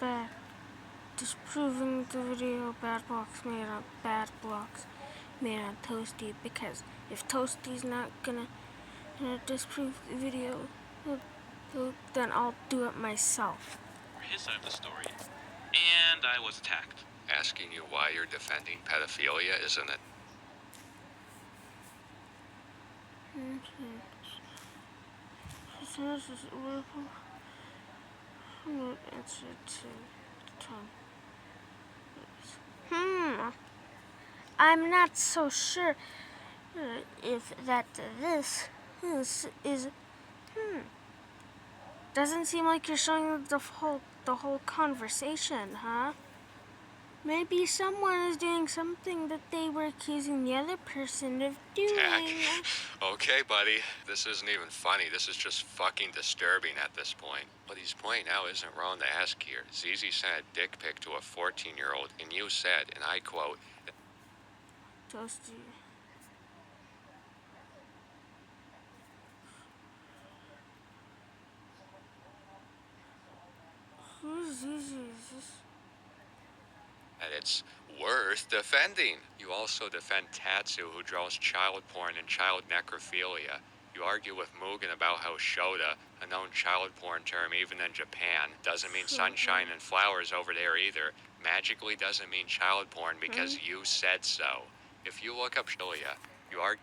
bad. Disproving the video bad blocks made on Toasty, because if Toasty's not gonna disprove the video, then I'll do it myself. His side of the story. And I was attacked. Asking you why you're defending pedophilia, isn't it? I'm not so sure if this is. Doesn't seem like you're showing the whole conversation, huh? Maybe someone is doing something that they were accusing the other person of doing. Jack. Okay, buddy. This isn't even funny. This is just fucking disturbing at this point. What he's pointing out isn't wrong to ask here. Zizi sent a dick pic to a 14-year-old, and you said, and I quote, Toasty. Who's Zizi? Is this? that it's worth defending. You also defend Tatsu, who draws child porn and child necrophilia. You argue with Mugen about how Shota, a known child porn term even in Japan, doesn't mean sunshine and flowers over there either. Magically doesn't mean child porn because you said so. If you look up Shilia, you are.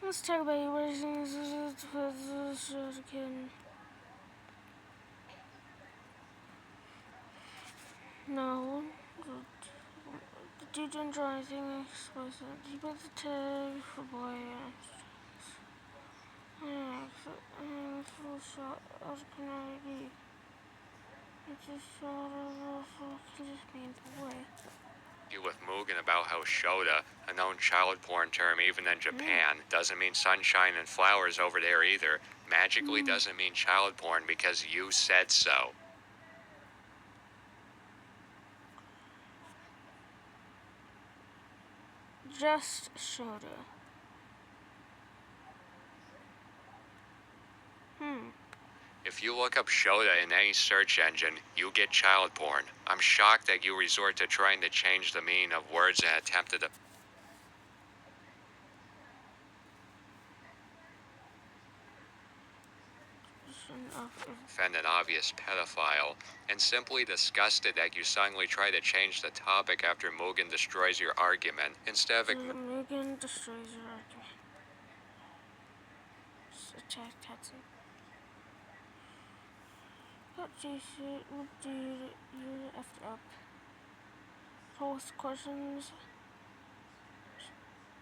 Let's talk about your versions. No. The dude didn't draw anything explicit. He put the tag for boy. Full shot of penalty. It's a shot of can just mean boy. With Mugen about how Shota, a known child porn term even in Japan, doesn't mean sunshine and flowers over there either. Magically doesn't mean child porn because you said so. Just Shota. If you look up Shota in any search engine, you get child porn. I'm shocked that you resort to trying to change the meaning of words and attempted to offend an obvious pedophile, and simply disgusted that you suddenly try to change the topic after Mugen destroys your argument, instead of Mugen destroys your argument. Attack Tatsu. What do you effed up? Post questions.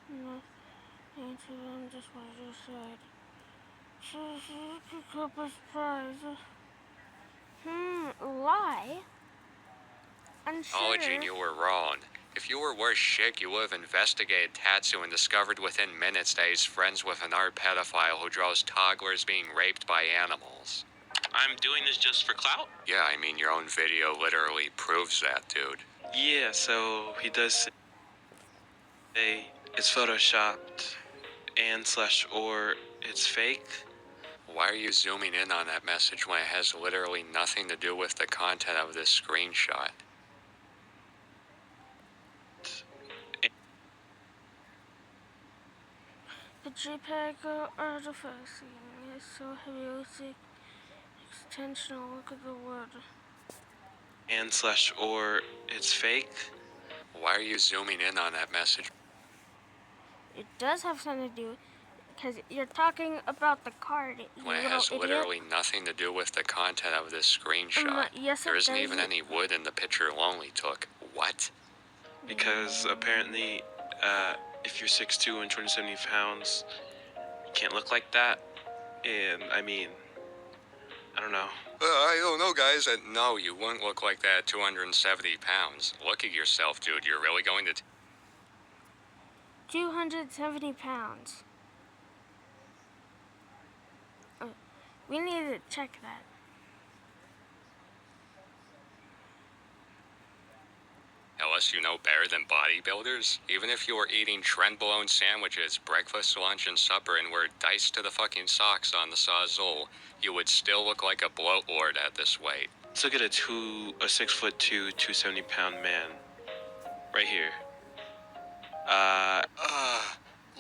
No, answer them just what you said. Pick up a surprise. Lie? Unsure. acknowledging you were wrong. If you were worse shit, you would have investigated Tatsu and discovered within minutes that he's friends with an art pedophile who draws toddlers being raped by animals. I'm doing this just for clout? Yeah, I mean, your own video literally proves that, dude. Yeah, so he does say it's photoshopped and/or it's fake. Why are you zooming in on that message when it has literally nothing to do with the content of this screenshot? The JPEG artifacting is so heavy, it's intentional. Look at the word. And/or it's fake. Why are you zooming in on that message? It does have something to do, because you're talking about the card. When it has literally nothing to do with the content of this screenshot. Yes, there isn't even any wood in the picture Lonely took. What? Because apparently, if you're 6'2" and 270 pounds, you can't look like that. And I mean, I don't know. I don't know, guys. No, you wouldn't look like that at 270 pounds. Look at yourself, dude. You're really going to... 270 pounds. We need to check that. Now us you know better than bodybuilders? Even if you were eating trend-blown sandwiches, breakfast, lunch, and supper, and were diced to the fucking socks on the Sawzall, you would still look like a bloat lord at this weight. Let's look at a 6'2", 270-pound man. Right here.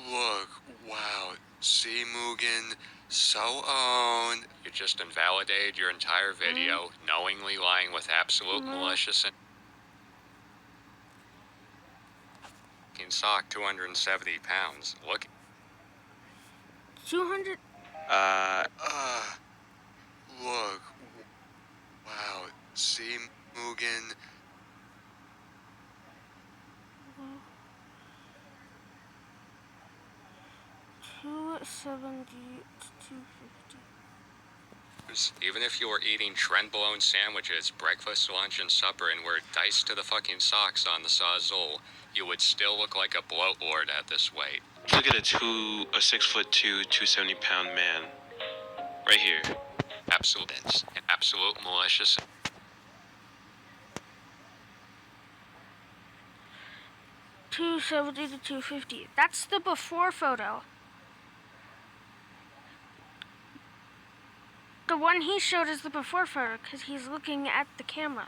Look, wow. See, Mugen, so owned. You just invalidated your entire video, knowingly lying with absolute malicious and sock 270 pounds. Look. 200. Look. Wow. See, Mugen. 270 to 250. Even if you were eating trend-blown sandwiches, breakfast, lunch, and supper, and were diced to the fucking socks on the Sawzall, you would still look like a bloat lord at this weight. Look at a 6'2", 270-pound man. Right here. Absolute malicious. 270 to 250. That's the before photo. The one he showed is the before photo because he's looking at the camera.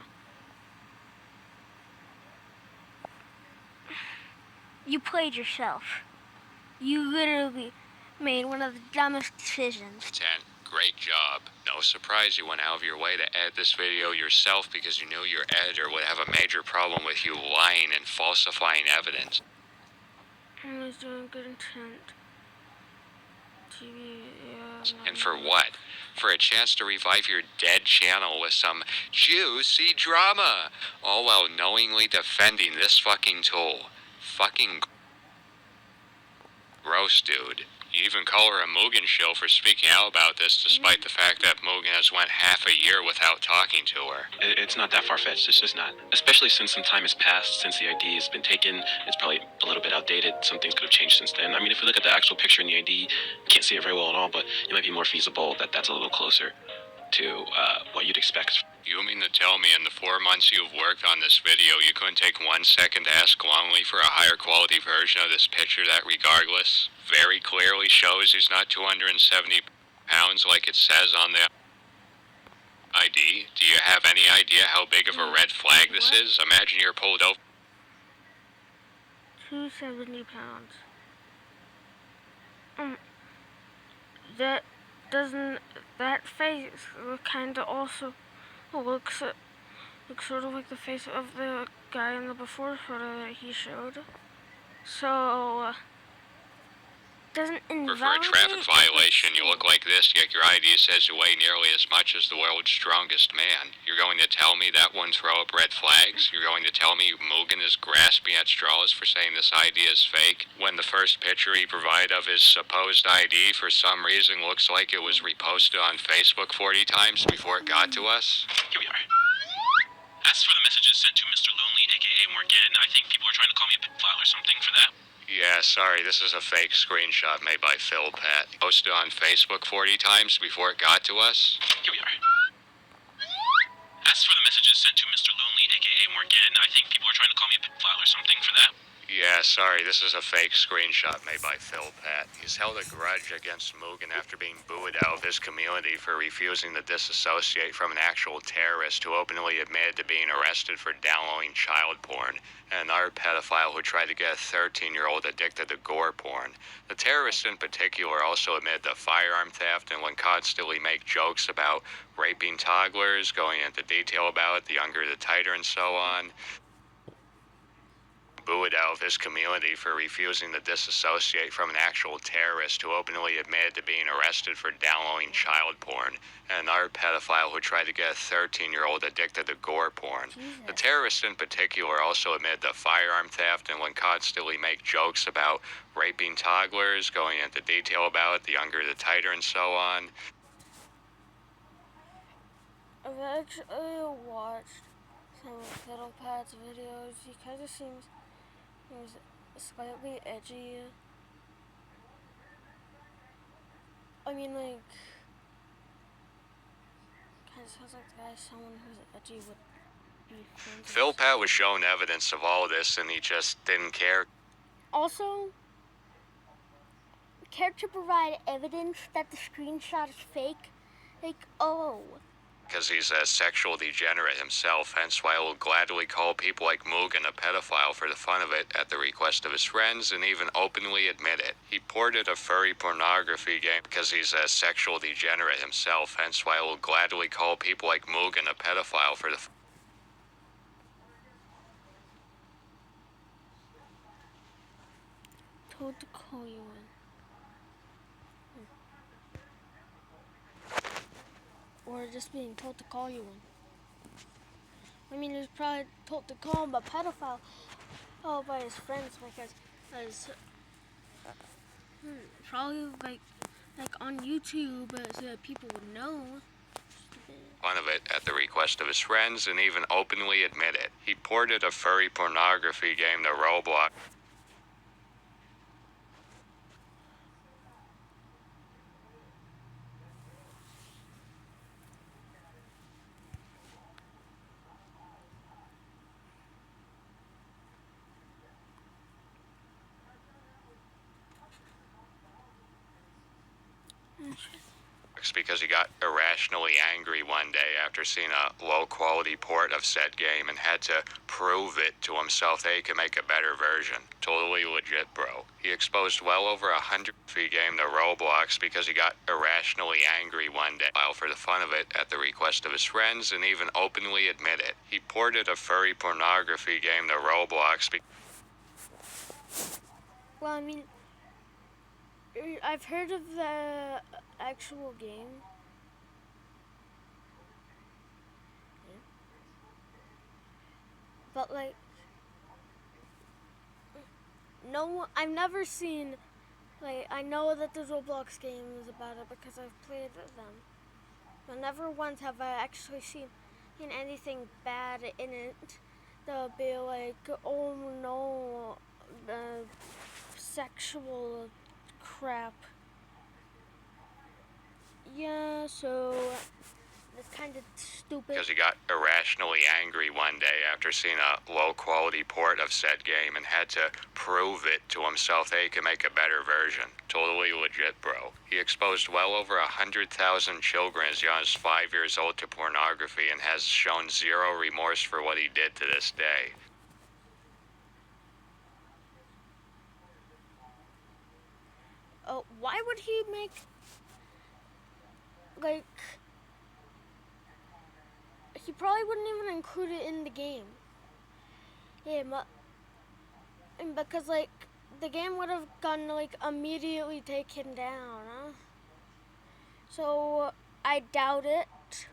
You played yourself. You literally made one of the dumbest decisions. 10. Great job. No surprise you went out of your way to edit this video yourself because you knew your editor would have a major problem with you lying and falsifying evidence. I was doing good intent. TV, And for what? For a chance to revive your dead channel with some juicy drama, all while knowingly defending this fucking tool. Fucking gross, dude. You even call her a Mugen shill for speaking out about this, despite the fact that Mugen has went half a year without talking to her. It's not that far-fetched, it's just not. Especially since some time has passed since the ID has been taken. It's probably a little bit outdated. Some things could have changed since then. I mean, if we look at the actual picture in the ID, you can't see it very well at all, but it might be more feasible that that's a little closer to what you'd expect. You mean to tell me in the 4 months you've worked on this video, you couldn't take 1 second to ask Lonely for a higher quality version of this picture that, regardless, very clearly shows he's not 270 pounds like it says on the ID? Do you have any idea how big of a red flag this is? Imagine you're pulled over. 270 pounds. That face kind of also looks sort of like the face of the guy in the before photo that he showed. So doesn't invalidate. For a traffic violation, you look like this, yet your ID says you weigh nearly as much as the world's strongest man. You're going to tell me that wouldn't throw up red flags? You're going to tell me Mugen is grasping at straws for saying this ID is fake, when the first picture he provided of his supposed ID for some reason looks like it was reposted on Facebook 40 times before it got to us? Here we are. As for the messages sent to Mr. Lonely, aka Morgan, I think people are trying to call me a pedophile or something for that. Yeah, sorry, this is a fake screenshot made by Phil Pat. Posted on Facebook 40 times before it got to us. Here we are. As for the messages sent to Mr. Lonely, aka Morgan, I think people are trying to call me a pedophile or something for that. Yeah, sorry, this is a fake screenshot made by Phil Pat. He's held a grudge against Mugen after being booed out of his community for refusing to disassociate from an actual terrorist who openly admitted to being arrested for downloading child porn, and another pedophile who tried to get a 13-year-old addicted to gore porn. The terrorist in particular also admitted to firearm theft and would constantly make jokes about raping toddlers, going into detail about it, the younger the tighter and so on. Booed out of his community for refusing to disassociate from an actual terrorist who openly admitted to being arrested for downloading child porn, and another pedophile who tried to get a 13-year-old addicted to gore porn. The terrorist in particular also admitted to firearm theft and would constantly make jokes about raping toddlers, going into detail about it, the younger the tighter and so on. I've actually watched some of Fiddle Pat's videos. He kind of seems slightly edgy. I mean, like, kind of sounds like the guy someone who's edgy would be friends. Philpat was shown evidence of all this and he just didn't care. Also, care to provide evidence that the screenshot is fake? Like, oh. Because he's a sexual degenerate himself, hence why he'll gladly call people like Mugen a pedophile for the fun of it at the request of his friends and even openly admit it. He ported a furry pornography game because he's a sexual degenerate himself, hence why he'll gladly call people like Mugen a pedophile for the Told to call you in. Or just being told to call you in. I mean, he was probably told to call him a pedophile by his friends because probably like on YouTube so that people would know. Fun of it at the request of his friends and even openly admit it. He ported a furry pornography game to Roblox. Because he got irrationally angry one day after seeing a low-quality port of said game and had to prove it to himself that he could make a better version. Totally legit, bro. He exposed well over 100 free game to Roblox because he got irrationally angry one day while for the fun of it at the request of his friends and even openly admit it. He ported a furry pornography game to Roblox. Well, I mean, I've heard of the actual game. Yeah. But like, no, I've never seen, like, I know that there's Roblox games about it because I've played them. But never once have I actually seen anything bad in it. They'll be like, oh no, sexual crap. Yeah, so it's kind of stupid. Because he got irrationally angry one day after seeing a low-quality port of said game and had to prove it to himself that he could make a better version. Totally legit, bro. He exposed well over 100,000 children as young as 5 years old to pornography and has shown zero remorse for what he did to this day. Why would he make, like, he probably wouldn't even include it in the game. Yeah, and because, like, the game would have gotten, like, immediately taken down, huh? So, I doubt it.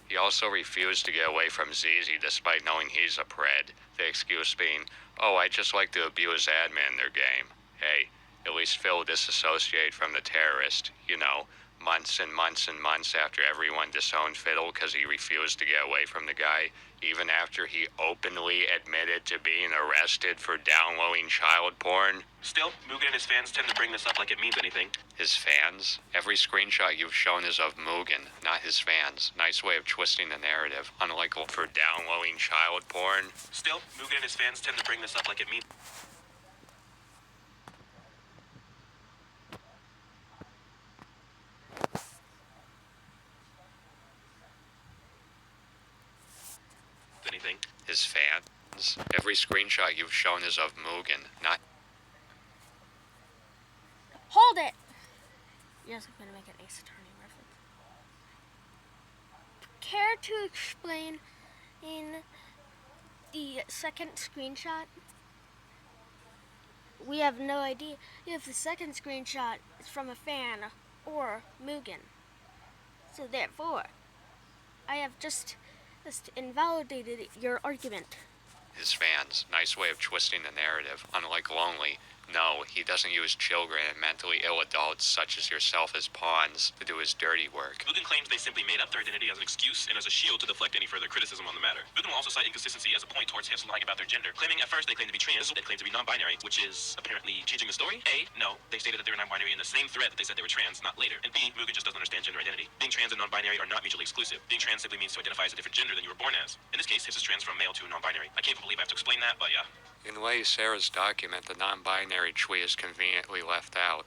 He also refused to get away from ZZ despite knowing he's a pred. The excuse being, oh, I just like to abuse admin in their game. Hey, at least Phil disassociate from the terrorist, you know, months and months and months after everyone disowned Fiddle because he refused to get away from the guy, even after he openly admitted to being arrested for downloading child porn. Still, Mugen and his fans tend to bring this up like it means anything. His fans? Every screenshot you've shown is of Mugen, not his fans. Nice way of twisting the narrative. Unlike for downloading child porn. Still, Mugen and his fans tend to bring this up like it means anything. His fans? Every screenshot you've shown is of Mugen, not... Hold it! Yes, I'm gonna make an Ace Attorney reference. Care to explain in the second screenshot? We have no idea if the second screenshot is from a fan or Mugen. So therefore, I have just invalidated your argument. His fans. Nice way of twisting the narrative. Unlike Lonely, No, he doesn't use children and mentally ill adults such as yourself as pawns to do his dirty work. Mugen claims they simply made up their identity as an excuse and as a shield to deflect any further criticism on the matter. Mugen will also cite inconsistency as a point towards hips lying about their gender, claiming at first they claim to be trans, they claim to be non-binary, which is apparently changing the story. A, no, they stated that they were non-binary in the same thread that they said they were trans, not later. And B, Mugen just doesn't understand gender identity. Being trans and non-binary are not mutually exclusive. Being trans simply means to identify as a different gender than you were born as. In this case, hips is trans from male to non-binary. I can't believe I have to explain that, but yeah. In Lay Sarah's document, the non-binary tree is conveniently left out.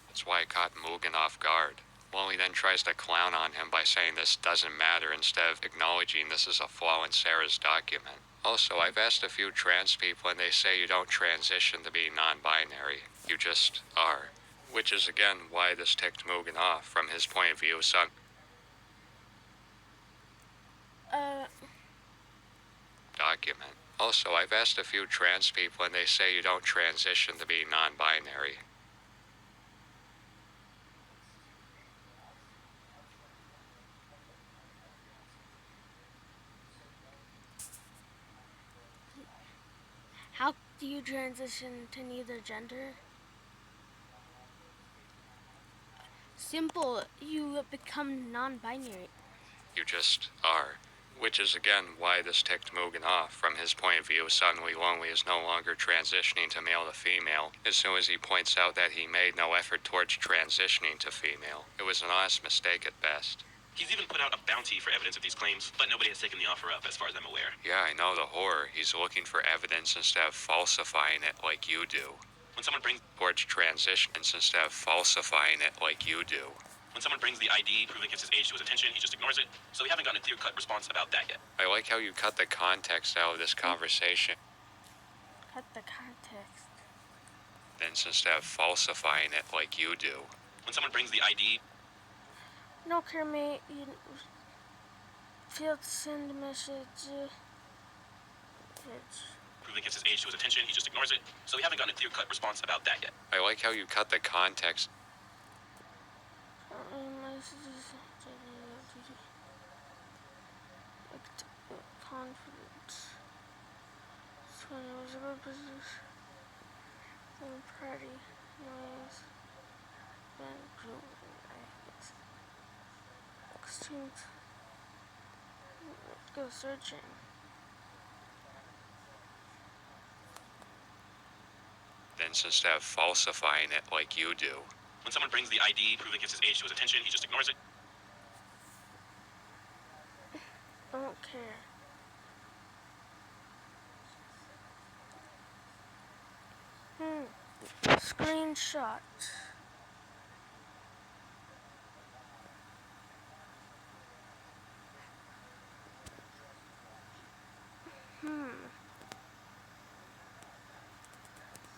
That's why it caught Mugen off guard. Wally then tries to clown on him by saying this doesn't matter instead of acknowledging this is a flaw in Sarah's document. Also, I've asked a few trans people and they say you don't transition to be non-binary. You just are. Which is again why this ticked Mugen off from his point of view, son. Document. Also, I've asked a few trans people and they say you don't transition to be non-binary. How do you transition to neither gender? Simple, you become non-binary. You just are. Which is again why this ticked Mugen off. From his point of view, suddenly Lonely is no longer transitioning to male to female, as soon as he points out that he made no effort towards transitioning to female. It was an honest mistake at best. He's even put out a bounty for evidence of these claims, but nobody has taken the offer up as far as I'm aware. Yeah, I know the horror. He's looking for evidence instead of falsifying it like you do. When someone brings Towards transitions instead of falsifying it like you do. When someone brings the ID proving his age to his attention, he just ignores it. So we haven't gotten a clear-cut response about that yet. I like how you cut the context out of this conversation. Cut the context. Then instead of falsifying it like you do. When someone brings the ID, No, Kermit, you failed to send a message. proving his age to his attention, he just ignores it. So we haven't gotten a clear-cut response about that yet. I like how you cut the context. Confidence. So it was a good business. Party noise. Then group. Extinct. Let's go searching. Then instead of falsifying it like you do. When someone brings the ID proving his age to his attention, he just ignores it. I don't care. Screenshot.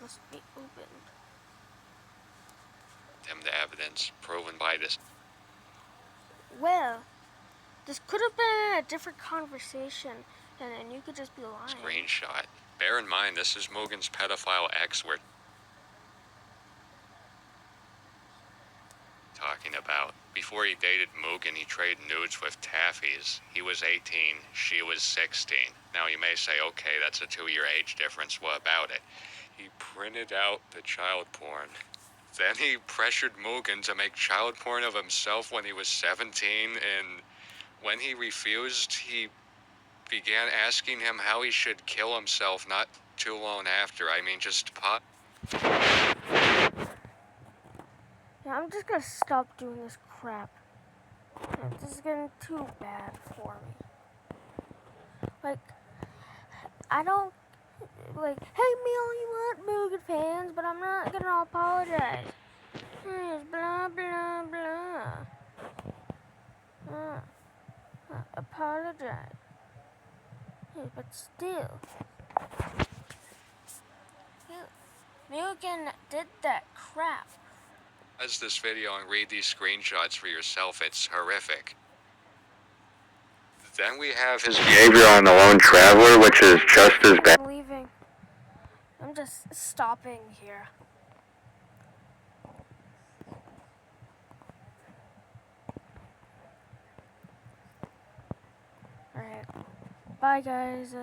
Must be opened. Him the evidence proven by this. Well, this could have been a different conversation, and you could just be lying. Screenshot. Bear in mind, this is Mugen's pedophile ex we're talking about. Before he dated Mugen, he traded nudes with Taffies. He was 18, she was 16. Now you may say, okay, that's a 2-year age difference, what about it? He printed out the child porn. Then he pressured Mugen to make child porn of himself when he was 17, and when he refused, he began asking him how he should kill himself not too long after. I mean, just pop. Yeah, I'm just gonna stop doing this crap. This is getting too bad for me. Like, I don't, like, hey, me only want Mugen fans, but I'm not gonna apologize. Blah, blah, blah. Apologize. But still. Mugen did that crap. Pause this video and read these screenshots for yourself. It's horrific. Then we have his behavior on the lone traveler, which is just as bad. I'm leaving. I'm just stopping here. Bye, guys.